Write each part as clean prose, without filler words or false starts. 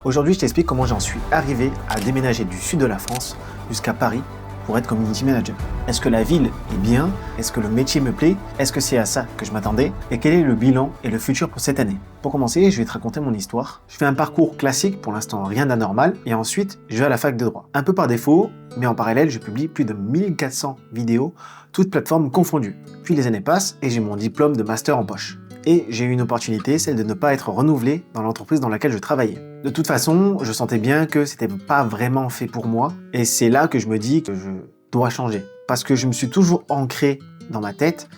Aujourd'hui, je t'explique comment j'en suis arrivé à déménager du sud de la France jusqu'à Paris pour être community manager. Est-ce que la ville est bien? Est-ce que le métier me plaît? Est-ce que c'est à ça que je m'attendais? Et quel est le bilan et le futur pour cette année? Pour commencer, je vais te raconter mon histoire. Je fais un parcours classique, pour l'instant rien d'anormal, et ensuite je vais à la fac de droit. Un peu par défaut, mais en parallèle, je publie plus de 1400 vidéos, toutes plateformes confondues. Puis les années passent et j'ai mon diplôme de master en poche. Et j'ai eu une opportunité, celle de ne pas être renouvelé dans l'entreprise dans laquelle je travaillais. De toute façon, je sentais bien que c'était pas vraiment fait pour moi, et c'est là que je me dis que je dois changer. Parce que je me suis toujours ancré dans ma tête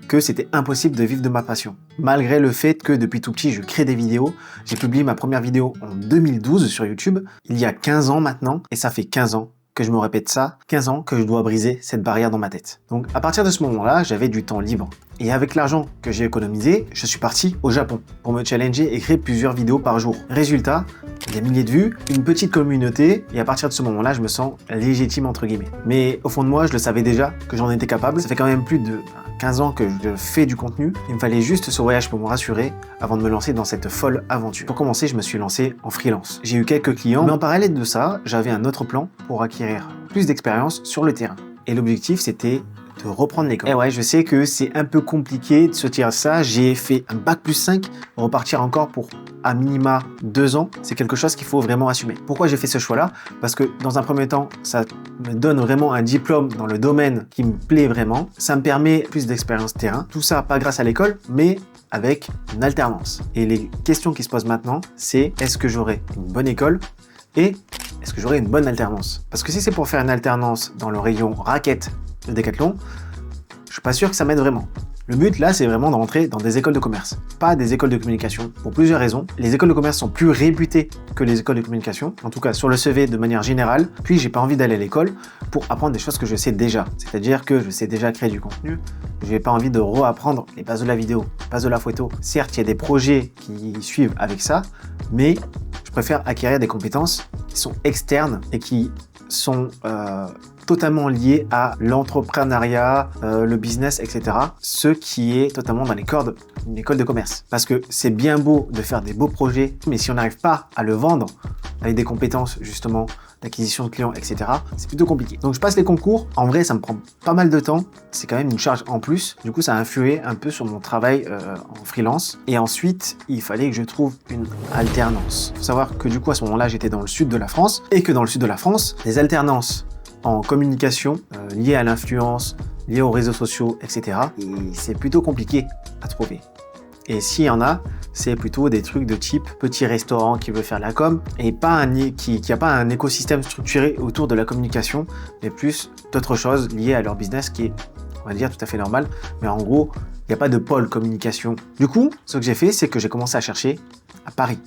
que c'était impossible de vivre de ma passion. Malgré le fait que depuis tout petit, je crée des vidéos. J'ai publié ma première vidéo en 2012 sur YouTube, il y a 15 ans maintenant, et ça fait 15 ans que je me répète ça, 15 ans que je dois briser cette barrière dans ma tête. Donc à partir de ce moment-là, j'avais du temps libre. Et avec l'argent que j'ai économisé, je suis parti au Japon pour me challenger et créer plusieurs vidéos par jour. Résultat, des milliers de vues, une petite communauté, et à partir de ce moment-là, je me sens légitime entre guillemets. Mais au fond de moi, je le savais déjà que j'en étais capable. Ça fait quand même plus de 15 ans que je fais du contenu. Il me fallait juste ce voyage pour me rassurer avant de me lancer dans cette folle aventure. Pour commencer, je me suis lancé en freelance. J'ai eu quelques clients, mais en parallèle de ça, j'avais un autre plan pour acquérir plus d'expérience sur le terrain. Et l'objectif, c'était de reprendre l'école. Et ouais, je sais que c'est un peu compliqué de se dire ça. J'ai fait un bac+5, repartir encore pour à minima 2 ans, c'est quelque chose qu'il faut vraiment assumer. Pourquoi j'ai fait ce choix-là? Parce que dans un premier temps, ça me donne vraiment un diplôme dans le domaine qui me plaît vraiment. Ça me permet plus d'expérience terrain. Tout ça, pas grâce à l'école, mais avec une alternance. Et les questions qui se posent maintenant, c'est est-ce que j'aurai une bonne école et est-ce que j'aurai une bonne alternance? Parce que si c'est pour faire une alternance dans le rayon raquette de Decathlon, je suis pas sûr que ça m'aide vraiment. Le but là, c'est vraiment de rentrer dans des écoles de commerce, pas des écoles de communication, pour plusieurs raisons. Les écoles de commerce sont plus réputées que les écoles de communication, en tout cas sur le CV de manière générale. Puis j'ai pas envie d'aller à l'école pour apprendre des choses que je sais déjà. C'est-à-dire que je sais déjà créer du contenu, je n'ai pas envie de reapprendre les bases de la vidéo, les bases de la photo. Certes, il y a des projets qui suivent avec ça, mais je préfère acquérir des compétences qui sont externes et qui sont totalement lié à l'entrepreneuriat, le business, etc. Ce qui est totalement dans les cordes d'une école de commerce. Parce que c'est bien beau de faire des beaux projets, mais si on n'arrive pas à le vendre avec des compétences justement d'acquisition de clients, etc., c'est plutôt compliqué. Donc je passe les concours. En vrai, ça me prend pas mal de temps. C'est quand même une charge en plus. Du coup, ça a influé un peu sur mon travail en freelance. Et ensuite, il fallait que je trouve une alternance. Il faut savoir que du coup, à ce moment-là, j'étais dans le sud de la France. Et que dans le sud de la France, les alternances en communication liées à l'influence, liées aux réseaux sociaux, etc., et c'est plutôt compliqué à trouver. Et s'il y en a, c'est plutôt des trucs de type petit restaurant qui veut faire la com et pas qui a pas un écosystème structuré autour de la communication, mais plus d'autres choses liées à leur business qui est, on va dire, tout à fait normal. Mais en gros, il n'y a pas de pôle communication. Du coup, ce que j'ai fait, c'est que j'ai commencé à chercher à Paris,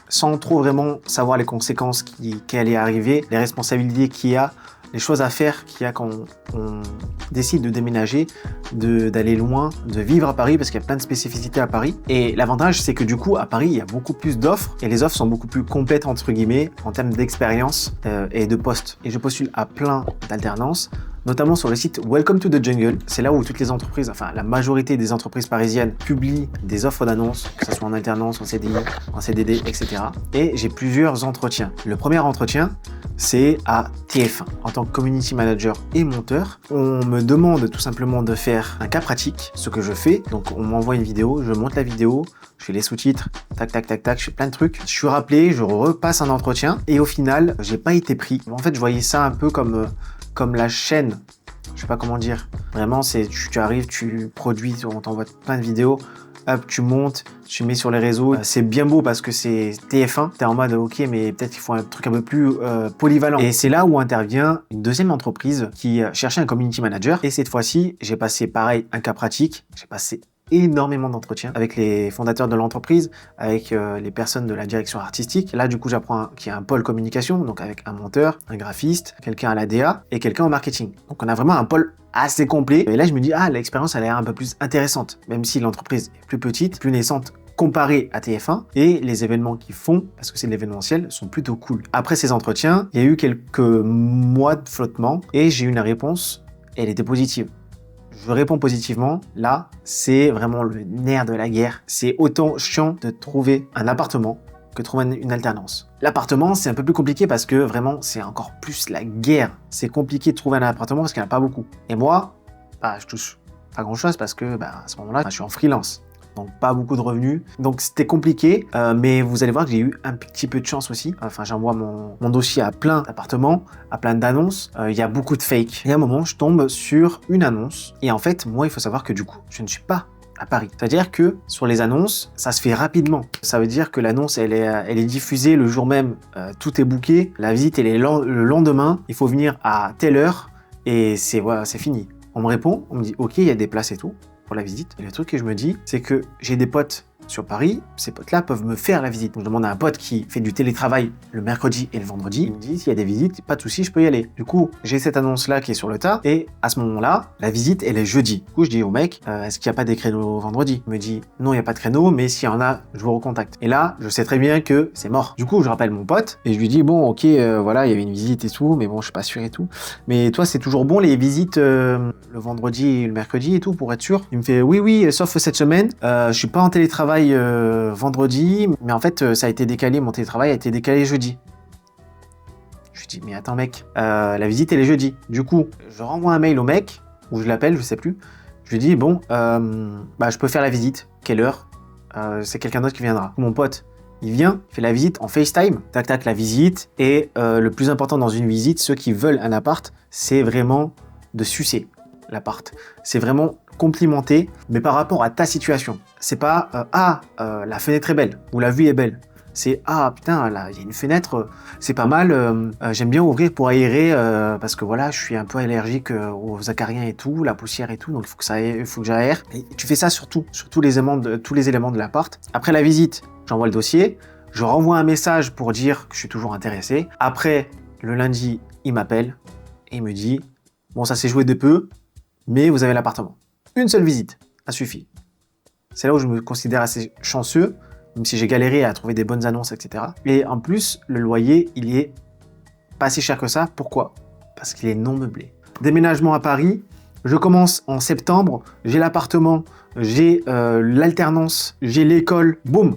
sans trop vraiment savoir les conséquences qui allaient arriver, les responsabilités qu'il y a, les choses à faire qu'il y a quand on décide de déménager, d'aller loin, de vivre à Paris, parce qu'il y a plein de spécificités à Paris. Et l'avantage, c'est que du coup, à Paris, il y a beaucoup plus d'offres, et les offres sont beaucoup plus complètes, entre guillemets, en termes d'expérience et de postes. Et je postule à plein d'alternances, notamment sur le site Welcome to the Jungle. C'est là où toutes les entreprises, enfin la majorité des entreprises parisiennes publient des offres d'annonces, que ce soit en alternance, en CDI, en CDD, etc. Et j'ai plusieurs entretiens. Le premier entretien, c'est à TF1. En tant que community manager et monteur, on me demande tout simplement de faire un cas pratique, ce que je fais. Donc on m'envoie une vidéo, je monte la vidéo, je fais les sous-titres, tac, tac, tac, tac, je fais plein de trucs. Je suis rappelé, je repasse un entretien et au final, j'ai pas été pris. En fait, je voyais ça un peu comme la chaîne, je sais pas comment dire. Vraiment, c'est tu arrives, tu produis, on t'envoie plein de vidéos, hop, tu montes, tu mets sur les réseaux. C'est bien beau parce que c'est TF1. T'es en mode, ok, mais peut-être qu'il faut un truc un peu plus polyvalent. Et c'est là où intervient une deuxième entreprise qui cherchait un community manager. Et cette fois-ci, j'ai passé pareil, un cas pratique. J'ai passé énormément d'entretiens avec les fondateurs de l'entreprise, avec les personnes de la direction artistique. Là, du coup, j'apprends qu'il y a un pôle communication, donc avec un monteur, un graphiste, quelqu'un à la DA et quelqu'un au marketing. Donc, on a vraiment un pôle assez complet. Et là, je me dis, l'expérience a l'air un peu plus intéressante, même si l'entreprise est plus petite, plus naissante comparé à TF1, et les événements qu'ils font, parce que c'est de l'événementiel, sont plutôt cool. Après ces entretiens, il y a eu quelques mois de flottement et j'ai eu une réponse, et elle était positive. Je réponds positivement, là, c'est vraiment le nerf de la guerre. C'est autant chiant de trouver un appartement que trouver une alternance. L'appartement, c'est un peu plus compliqué parce que vraiment, c'est encore plus la guerre. C'est compliqué de trouver un appartement parce qu'il n'y en a pas beaucoup. Et moi, bah, je touche pas grand-chose parce que à ce moment-là, je suis en freelance. Donc pas beaucoup de revenus. Donc c'était compliqué, mais vous allez voir que j'ai eu un petit peu de chance aussi. Enfin, j'envoie mon dossier à plein d'appartements, à plein d'annonces. Il y a beaucoup de fake. Et à un moment, je tombe sur une annonce. Et en fait, moi, il faut savoir que du coup, je ne suis pas à Paris. C'est-à-dire que sur les annonces, ça se fait rapidement. Ça veut dire que l'annonce, elle est diffusée le jour même. Tout est booké. La visite, elle est le lendemain. Il faut venir à telle heure et voilà, c'est fini. On me répond, on me dit, ok, il y a des places et tout pour la visite. Et le truc que je me dis, c'est que j'ai des potes sur Paris, ces potes-là peuvent me faire la visite. Donc, je demande à un pote qui fait du télétravail le mercredi et le vendredi. Il me dit, s'il y a des visites, pas de souci, je peux y aller. Du coup, j'ai cette annonce-là qui est sur le tas. Et à ce moment-là, la visite, elle est jeudi. Du coup, je dis au mec, est-ce qu'il n'y a pas des créneaux vendredi? Il me dit, non, il n'y a pas de créneau, mais s'il y en a, je vous recontacte. Et là, je sais très bien que c'est mort. Du coup, je rappelle mon pote et je lui dis, bon, ok, voilà, il y avait une visite et tout, mais bon, je suis pas sûr et tout. Mais toi, c'est toujours bon les visites le vendredi et le mercredi et tout, pour être sûr? Il me fait, oui, sauf cette semaine, je suis pas en télétravail vendredi, mais en fait ça a été décalé, mon télétravail a été décalé jeudi. Je lui dis mais attends mec, la visite elle est jeudi. Du coup je renvoie un mail au mec, ou je l'appelle, je sais plus. Je lui dis bon, je peux faire la visite, quelle heure? C'est quelqu'un d'autre qui viendra. Mon pote, il vient, il fait la visite en FaceTime, tac tac la visite, et le plus important dans une visite, ceux qui veulent un appart, c'est vraiment de sucer l'appart. C'est vraiment complimenté, mais par rapport à ta situation. C'est pas la fenêtre est belle ou la vue est belle. C'est putain, là il y a une fenêtre, c'est pas mal, j'aime bien ouvrir pour aérer parce que voilà, je suis un peu allergique aux acariens et tout, la poussière et tout, donc il faut que j'aère. Et tu fais ça sur tous les éléments de l'appart. Après la visite, j'envoie le dossier, je renvoie un message pour dire que je suis toujours intéressé. Après, le lundi, il m'appelle et il me dit bon, ça s'est joué de peu, mais vous avez l'appartement. Une seule visite, ça suffit. C'est là où je me considère assez chanceux, même si j'ai galéré à trouver des bonnes annonces, etc. Et en plus, le loyer, il est pas si cher que ça. Pourquoi? Parce qu'il est non meublé. Déménagement à Paris, je commence en septembre, j'ai l'appartement, j'ai l'alternance, j'ai l'école, boum!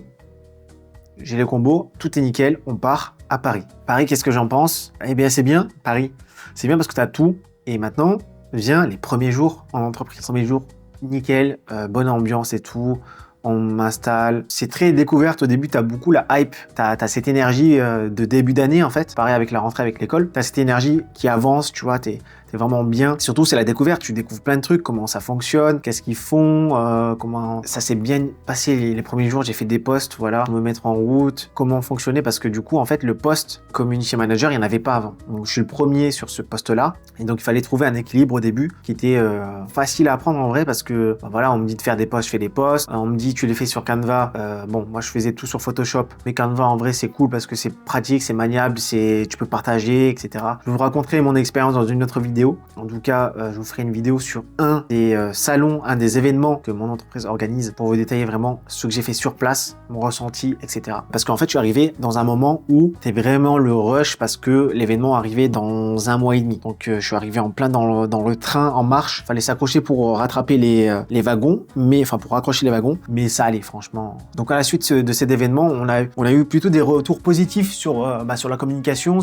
J'ai le combo, tout est nickel, on part à Paris. Paris, qu'est-ce que j'en pense? Eh bien, c'est bien, Paris. C'est bien parce que tu as tout. Et maintenant, vient les premiers jours en entreprise. Les premiers jours, nickel, bonne ambiance et tout. On m'installe. C'est très découverte. Au début, tu as beaucoup la hype. Tu as cette énergie de début d'année, en fait. Pareil avec la rentrée avec l'école. Tu as cette énergie qui avance, tu vois, t'es vraiment bien. Surtout, c'est la découverte. Tu découvres plein de trucs, comment ça fonctionne, qu'est-ce qu'ils font, comment ça s'est bien passé les premiers jours. J'ai fait des posts, voilà, pour me mettre en route, comment fonctionner, parce que du coup, en fait, le poste community manager, il n'y en avait pas avant. Donc, je suis le premier sur ce poste-là. Et donc, il fallait trouver un équilibre au début qui était facile à apprendre en vrai, parce que, voilà, on me dit de faire des posts, je fais des posts. On me dit, tu les fais sur Canva. Bon, moi, je faisais tout sur Photoshop. Mais Canva, en vrai, c'est cool parce que c'est pratique, c'est maniable, tu peux partager, etc. Je vous raconterai mon expérience dans une autre vidéo. En tout cas, je vous ferai une vidéo sur un des salons, un des événements que mon entreprise organise pour vous détailler vraiment ce que j'ai fait sur place, mon ressenti, etc. Parce qu'en fait, je suis arrivé dans un moment où c'était vraiment le rush parce que l'événement arrivait dans 1 mois et demi. Donc, je suis arrivé en plein dans le train en marche. Fallait s'accrocher pour rattraper les wagons, pour raccrocher les wagons. Mais ça allait, franchement. Donc, à la suite de cet événement, on a eu plutôt des retours positifs sur la communication,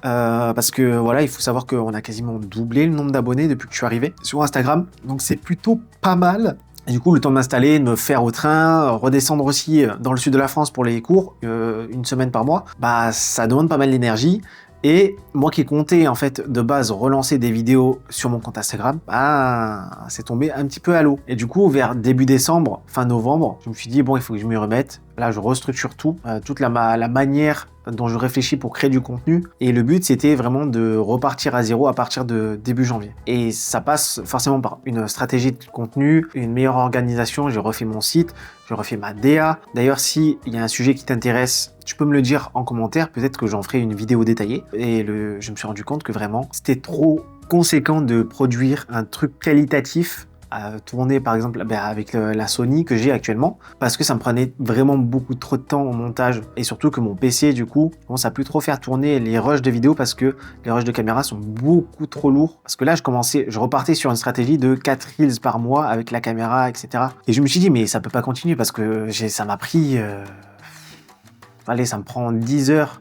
parce que voilà, il faut savoir qu'on a quasiment doublé le nombre d'abonnés depuis que je suis arrivé sur Instagram. Donc c'est plutôt pas mal. Et du coup, le temps de m'installer, de me faire au train, redescendre aussi dans le sud de la France pour les cours, 1 semaine par mois, ça demande pas mal d'énergie. Et moi qui comptais en fait de base relancer des vidéos sur mon compte Instagram, c'est tombé un petit peu à l'eau. Et du coup, vers début décembre, fin novembre, je me suis dit bon, il faut que je m'y remette. Là, je restructure tout, toute la manière dont je réfléchis pour créer du contenu. Et le but, c'était vraiment de repartir à zéro à partir de début janvier. Et ça passe forcément par une stratégie de contenu, une meilleure organisation. J'ai refait mon site, j'ai refait ma DA. D'ailleurs, s'il y a un sujet qui t'intéresse, tu peux me le dire en commentaire. Peut-être que j'en ferai une vidéo détaillée. Et je me suis rendu compte que vraiment, c'était trop conséquent de produire un truc qualitatif à tourner par exemple avec la Sony que j'ai actuellement, parce que ça me prenait vraiment beaucoup trop de temps au montage, et surtout que mon PC du coup commence à plus trop faire tourner les rushs de vidéo parce que les rushs de caméra sont beaucoup trop lourds. Parce que là je repartais sur une stratégie de 4 reels par mois avec la caméra, etc. Et je me suis dit mais ça peut pas continuer parce que ça m'a pris allez, ça me prend 10 heures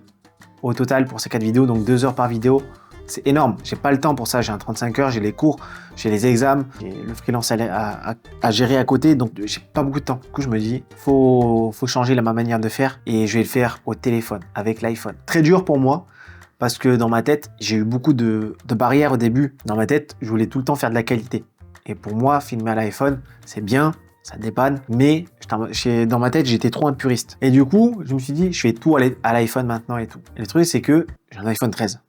au total pour ces 4 vidéos, donc 2 heures par vidéo. C'est énorme, j'ai pas le temps pour ça, j'ai un 35 heures, j'ai les cours, j'ai les examens, j'ai le freelance à gérer à côté, donc j'ai pas beaucoup de temps. Du coup, je me dis, faut changer ma manière de faire et je vais le faire au téléphone, avec l'iPhone. Très dur pour moi, parce que dans ma tête, j'ai eu beaucoup de barrières au début. Dans ma tête, je voulais tout le temps faire de la qualité. Et pour moi, filmer à l'iPhone, c'est bien, ça dépanne, mais dans ma tête, j'étais trop un puriste. Et du coup, je me suis dit, je fais tout à l'iPhone maintenant et tout. Et le truc, c'est que j'ai un iPhone 13.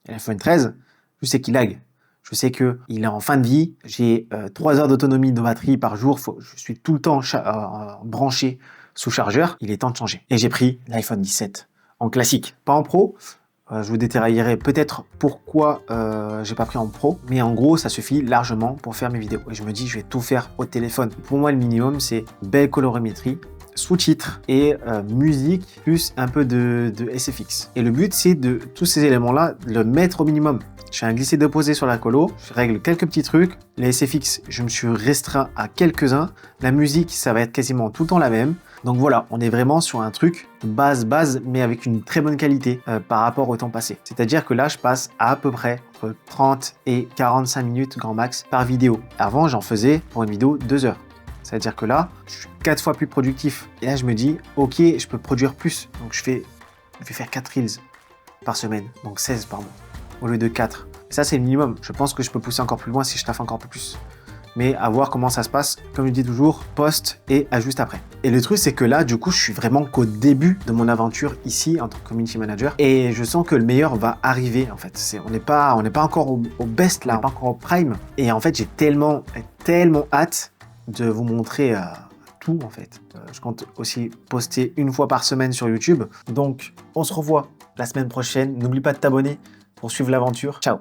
Et l'iPhone 13, je sais qu'il lag. Je sais qu'il est en fin de vie. J'ai 3 heures d'autonomie de batterie par jour. Je suis tout le temps branché sous chargeur. Il est temps de changer. Et j'ai pris l'iPhone 17 en classique, pas en pro. Je vous détaillerai peut-être pourquoi j'ai pas pris en pro, mais en gros ça suffit largement pour faire mes vidéos. Et je me dis je vais tout faire au téléphone. Pour moi le minimum c'est belle colorimétrie, sous-titres et musique plus un peu de SFX. Et le but c'est de tous ces éléments-là le mettre au minimum. Je fais un glisser-déposer sur la colo, je règle quelques petits trucs. Les SFX, je me suis restreint à quelques-uns. La musique, ça va être quasiment tout le temps la même. Donc voilà, on est vraiment sur un truc base, mais avec une très bonne qualité par rapport au temps passé. C'est-à-dire que là, je passe à peu près entre 30 et 45 minutes grand max par vidéo. Avant, j'en faisais pour une vidéo 2 heures. C'est-à-dire que là, je suis 4 fois plus productif. Et là, je me dis, ok, je peux produire plus. Donc je vais faire 4 reels par semaine, donc 16 par mois, au lieu de 4. Et ça, c'est le minimum. Je pense que je peux pousser encore plus loin si je taffe encore un peu plus. Mais à voir comment ça se passe. Comme je dis toujours, poste et ajuste après. Et le truc, c'est que là, du coup, je suis vraiment qu'au début de mon aventure ici en tant que community manager. Et je sens que le meilleur va arriver, en fait. On n'est pas encore au best, là, on n'est pas encore au prime. Et en fait, j'ai tellement hâte de vous montrer tout, en fait. Je compte aussi poster 1 fois par semaine sur YouTube. Donc, on se revoit la semaine prochaine. N'oublie pas de t'abonner pour suivre l'aventure. Ciao!